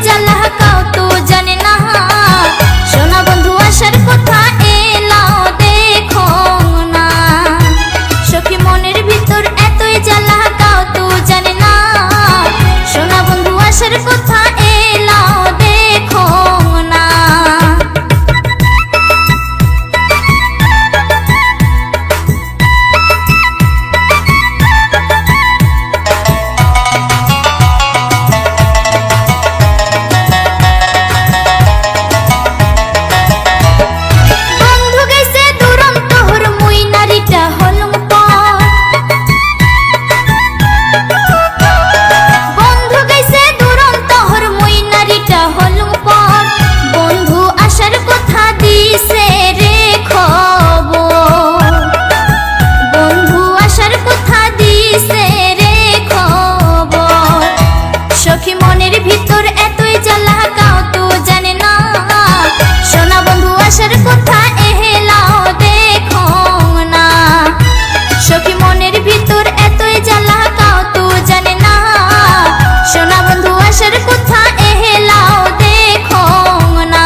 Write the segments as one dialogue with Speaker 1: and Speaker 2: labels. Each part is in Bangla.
Speaker 1: জ্বালা কাউ তো জানে না। সোনা বন্ধু আসার কথা এলাও দেখো না। সখী মনের ভিতর এতই জ্বালা কাউ তো জানে না। সোনা বন্ধু আসার কথা এলাও দেখো না। সখী মনের ভিতর এতই জ্বালা কাউ তো জানে না। সোনা বন্ধু আসার কথা এলাও দেখো না। সখী মনের ভিতর এতই জ্বালা কাউ তো জানে না। সোনা বন্ধু আসার কথা এলাও দেখো না।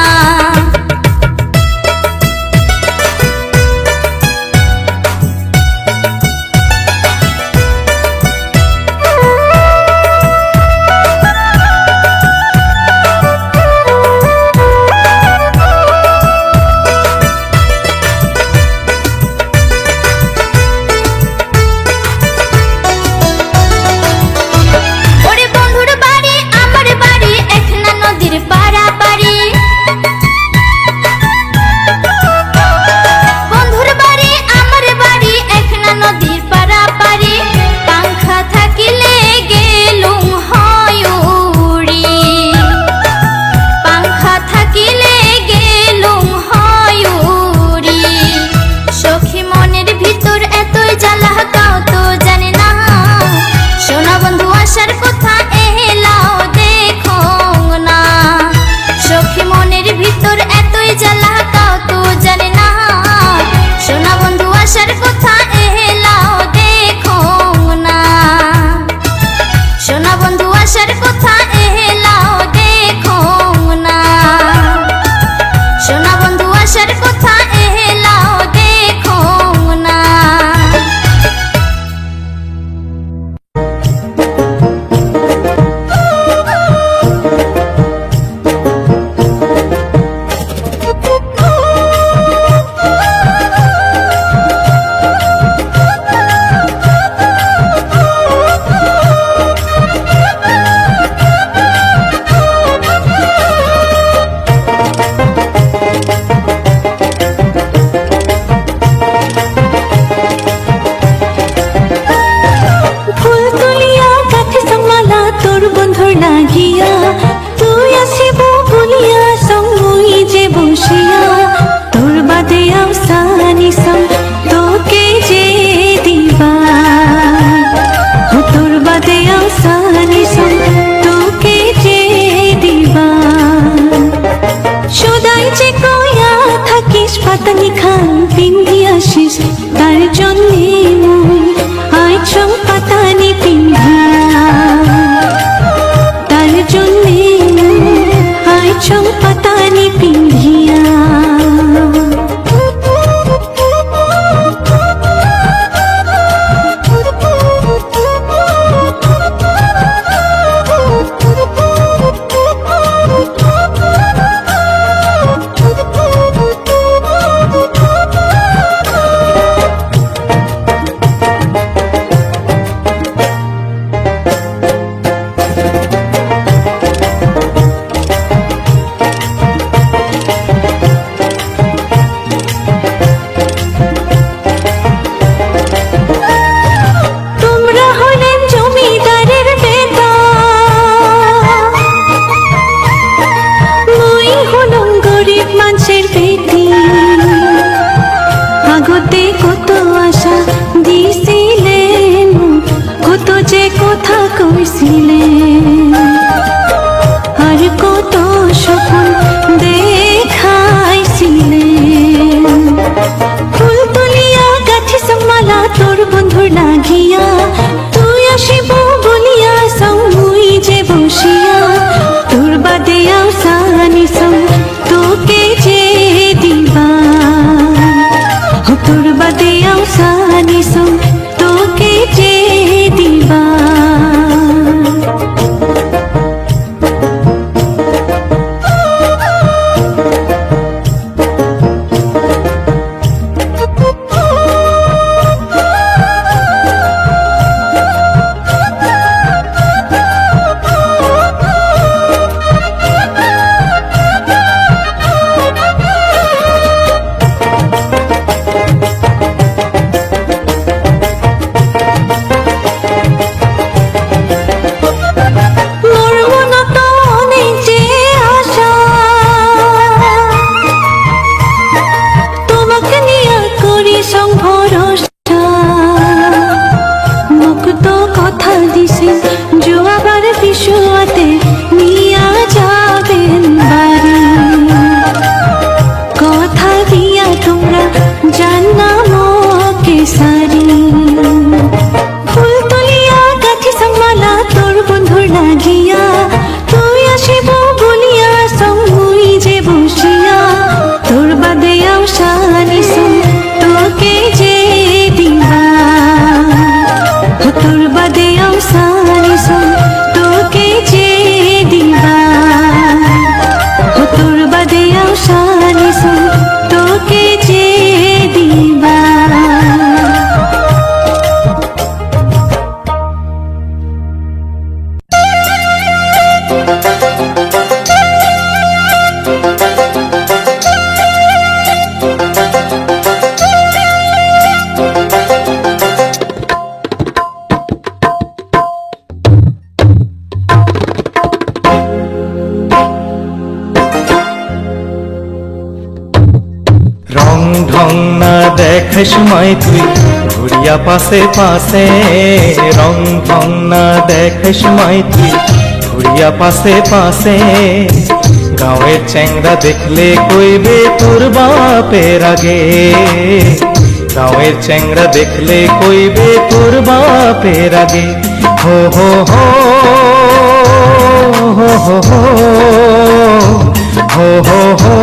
Speaker 1: আসার কথা এলাও দেখো না। সখী মনের ভিতর এতই জ্বালা কাউ তো জানে না। সোনা বন্ধু আসার কথা এলাও দেখো না। সোনা বন্ধু আসার কথা এলাও দেখো না। সোনা বন্ধু আসার কথা এলাও দেখো না। তার জন্যে আইছ পাতানি পিন্ধা। তার জন্যে আইছ পাতানি পিন্ধিয়া। আর কত স্বপ্ন দেখাইছিলেন। ফুল তুলিয়া গাছি সম্মালা তোর বন্ধুর লাগিয়া। তুই আসিব বলিয়া সৌমুই যে বসিয়া তোর বাদে
Speaker 2: দেখার সময় তুই ঘুরিয়া পাশে পাশে, রং ঢং না দেখার সময় তুই ঘুরিয়া পাশে পাশে। গাঁয়ের চ্যাংরা দেখলে কইবে তোর বাপের আগে, গাঁয়ের চ্যাংরা দেখলে কইবে তোর বাপের আগে। হো হো হো হো হো হো হো হো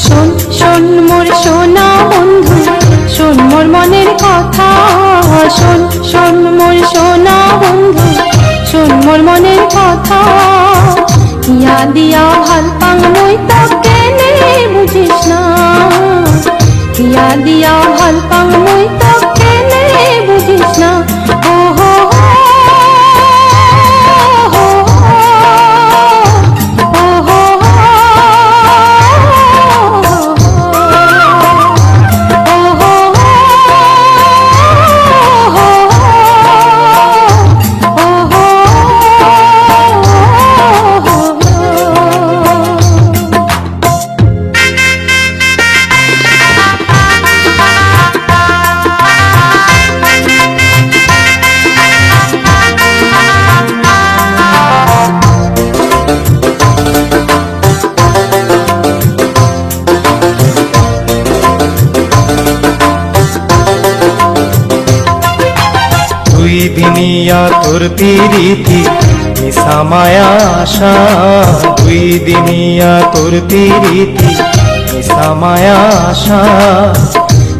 Speaker 3: শোন শোন মোর সোনা বন্ধু, শোন মোর মনের কথা। শোন শোন মোর সোনা বন্ধু, শোন মোর মনের কথা। ইয়া দিয়া ভাল পাং মই তো কেনে বুঝিস না, ইয়া দিয়া ভাল পাং মই তো কেনে বুঝিস না। ও হো
Speaker 2: দুই দিনিয়া তোর পিরিতি মিশা মায়া আশা, দুই দিনিয়া তোর পিরিতি মিশা মায়া আশা।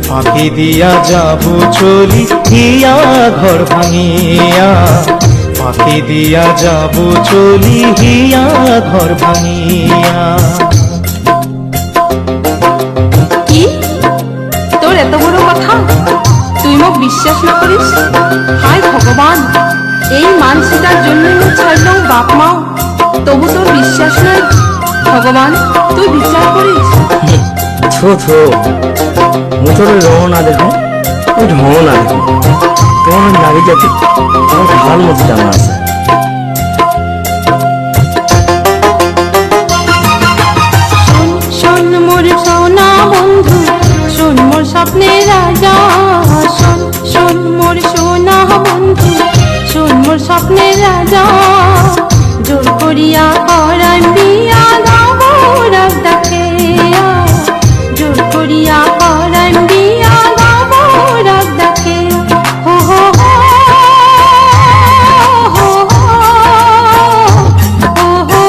Speaker 2: ফাঁকি দিয়া যাবো চলি হিয়া ঘর ভাঙিয়া, ফাঁকি দিয়া যাবো চলি হিয়া ঘর ভাঙিয়া।
Speaker 3: কি তোর এত বড় কথা, তুই মোক বিশ্বাস না করিস? হায় ভগবান, এই মানসিটার জন্য ছাড়লাম বাপ মাও, তবু তোর বিশ্বাস নাই। ভগবান তুই বিচার করিস।
Speaker 4: থো থো, ମୁଁ ତୋର ରହ ନା ଦେଖ, ତୁ ଢ ନା ଦେଖ, তোমার নারী জাতি তোমার ভাল মতো জানা আছে।
Speaker 3: শোন শোন মোর সোনা বন্ধু, শোন মোর স্বপ্নের রাজা। শোন শোন মোর সোনা বন্ধু, শোন মোর স্বপ্নের রাজা। জোর করিয়া করান বিয়া গাবো রাগ ডাকে, জোর করিয়া করান বিয়া গাবো রাগ ডাকে। হো হো হো হো হো হো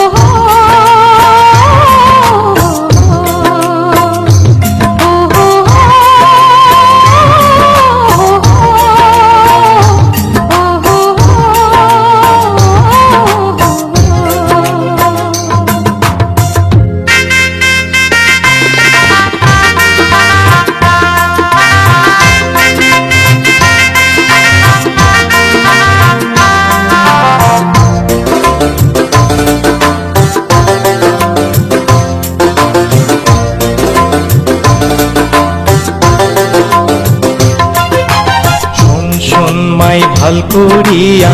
Speaker 2: ভাল করিয়া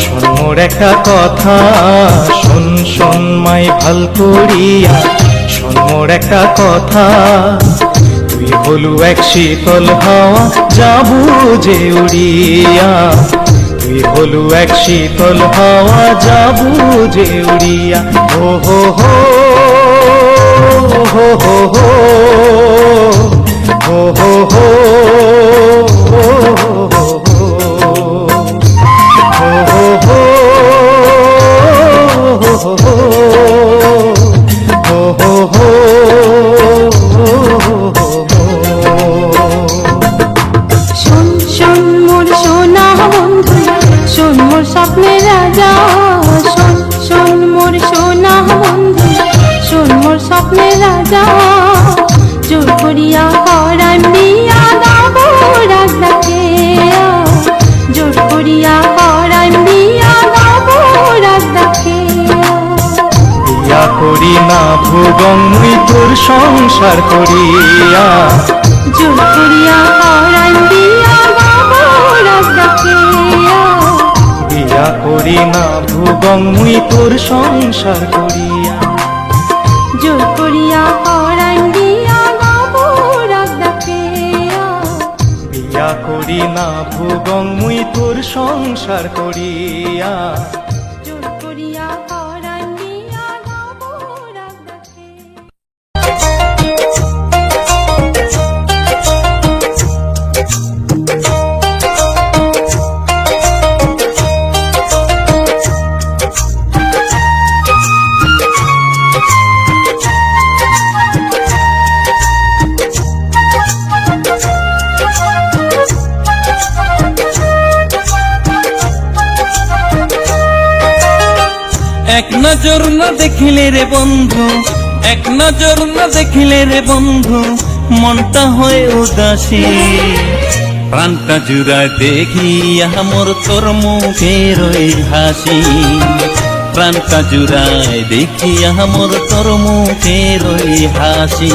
Speaker 2: শোন মোর একটা কথা, শোন শোন মাই ভাল করিয়া শোন মোর একটা কথা। তুই হলু এক শীতল হাওয়া যাবু যে উড়িয়া, তুই হলু এক শীতল হাওয়া যাবু যে উড়িয়া। হো হো হো হো হো হো হো হো হো
Speaker 3: শোন শোন মোর সোনা বন্ধু, শোন মোর স্বপ্নের রাজা। শোন শোন মোর সোনা বন্ধু, শোন মোর স্বপ্নের রাজা। জোর করিয়া করান বিয়া গাবো রাগ ডাকে, জোর করিয়া করান বিয়া গাবো রাগ ডাকে।
Speaker 2: বিয়া করি না ভুবন মুই তোর সংসার করিয়া,
Speaker 3: জোর করিয়া পরাণ দিয়া গাবো রাগ ডাকিয়া
Speaker 2: বিয়া করি না ভুবং মুই তোর সংসার করিয়া
Speaker 3: জোর করিয়া পরাণ দিয়া গাবো রাগ ডাকিয়া
Speaker 2: বিয়া করি না ভুবং মুই তোর সংসার করিয়া
Speaker 3: জোর করিয়া পরাণ দিয়া গাবো রাগ ডাকিয়া
Speaker 5: এক নজর না দেখিলে রে বন্ধু, এক নজর না দেখিলে রে বন্ধু, মনটা হয় উদাসী। প্রাণটা জুড়ায় দেখি আমার তোর মুখের ওই হাসি, প্রাণটা জুড়ায় দেখি আমার তোর মুখের ওই হাসি।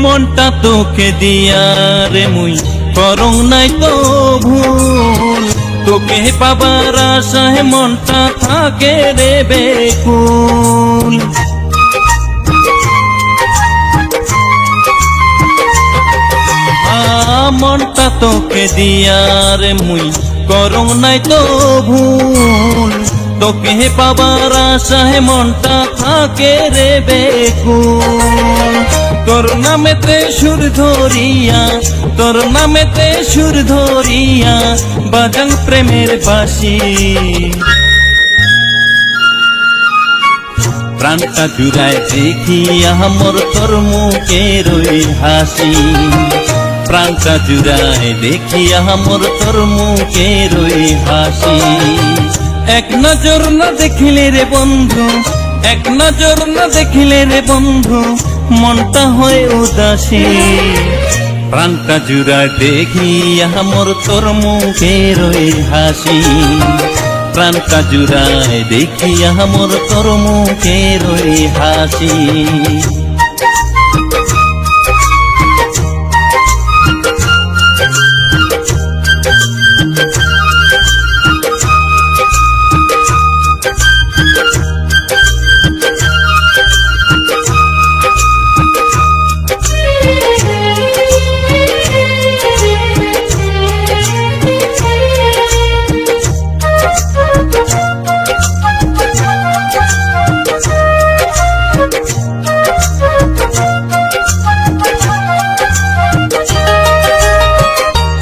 Speaker 5: মনটা তোকে দিয়া রে মুই করং নাই তো ভুল, তোকে পাবার আশায় মনটা থাকে রে বেকুল। মনটা তোকে দিয়া রে মুই করং নাই তো ভুল, তোকে পাবার আশায় মনটা থাকে রে বেকুল। তোর নামেতে সুর ধরিয়া, তোর নামেতে সুর ধরিয়া বাজাং প্রেমের বাঁশি। প্রাণটা জুড়ায় দেখি আমার তোর মুখের ওই হাসি, প্রাণটা জুড়ায় দেখি আমার তোর মুখের ওই হাসি। এক নজর না দেখিলে রে বন্ধু, এক নজর না দেখিলে রে বন্ধু, মনটা হয় উদাসী। প্রাণটা জুড়ায় দেখি আমার তোর মুখের ওই হাসি, প্রাণটা জুড়ায় দেখি আমার তোর মুখের ওই হাসি।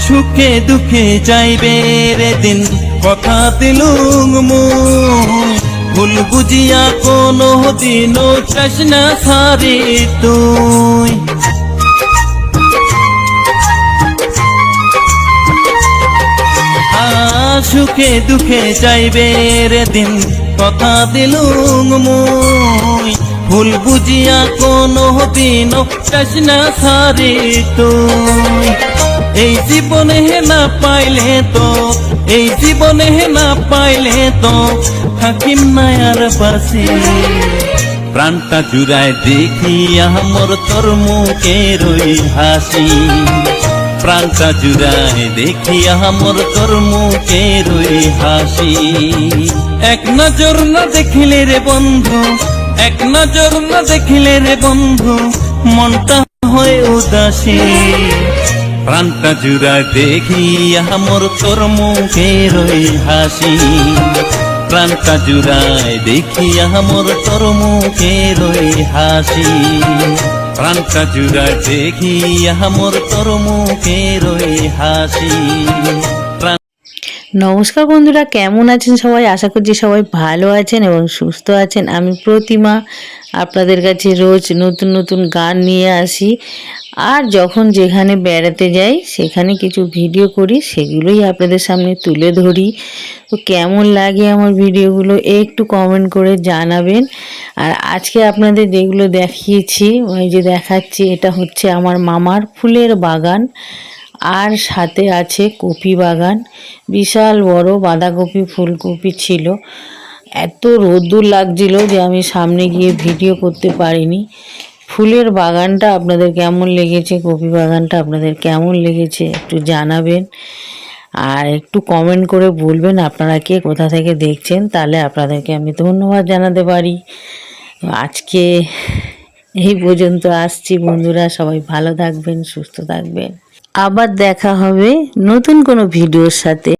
Speaker 5: সুখে দুঃখে যাইবে রে দিন, কথা দিলুম মুই, ভুল বুঝিয়া কোনো দিনও চাস না সারি তুই। সুখে দুঃখে যাইবে রে দিন, কথা দিলুম মুই, ভুল বুঝিয়া কোনো দিনও চাস না সারি তুই। এই জীবনে না পাইলে তো, এই জীবনে না পাইলে তো থাকিম না আর বাসি। প্রাণটা জুড়ায় দেখি আমার তোর মুখের ওই হাসি, প্রাণটা জুড়ায় দেখি আমার তোর মুখের ওই হাসি। এক নজর না দেখিলে রে বন্ধু, এক নজর না দেখিলে রে বন্ধু, মনটা হয় উদাসী। প্রাণটা জুড়ায় দেখি আমার তোর মুখের ওই হাসি, প্রাণটা জুড়ায় দেখি আমার তোর মুখের ওই হাসি, প্রাণটা জুড়ায় দেখি আমার তোর মুখের ওই হাসি।
Speaker 6: নমস্কার বন্ধুরা, কেমন আছেন সবাই? আশা করছি সবাই ভালো আছেন এবং সুস্থ আছেন। আমি প্রতিমা আপনাদের কাছে রোজ নতুন নতুন গান নিয়ে আসি, আর যখন যেখানে বেড়াতে যাই সেখানে কিছু ভিডিও করি, সেগুলোই আপনাদের সামনে তুলে ধরি। তো কেমন লাগে আমার ভিডিওগুলো একটু কমেন্ট করে জানাবেন। আর আজকে আপনাদের যেগুলো দেখিয়েছি, ওই যে দেখাচ্ছি, এটা হচ্ছে আমার মামার ফুলের বাগান, আর সাথে আছে কপি বাগান। বিশাল বড় বাঁধাকপি ফুলকপি ছিল। এত রোদ্দুর লাগছিল যে আমি সামনে গিয়ে ভিডিও করতে পারিনি। ফুলের বাগানটা আপনাদের কেমন লেগেছে, কপি বাগানটা আপনাদের কেমন লেগেছে একটু জানাবেন, আর একটু কমেন্ট করে বলবেন আপনারা কে কোথা থেকে দেখছেন, তাহলে আপনাদেরকে আমি ধন্যবাদ জানাতে পারি। আজকে এই পর্যন্ত আসছি বন্ধুরা, সবাই ভালো থাকবেন, সুস্থ থাকবেন। আবার দেখা হবে নতুন কোনো ভিডিওর সাথে।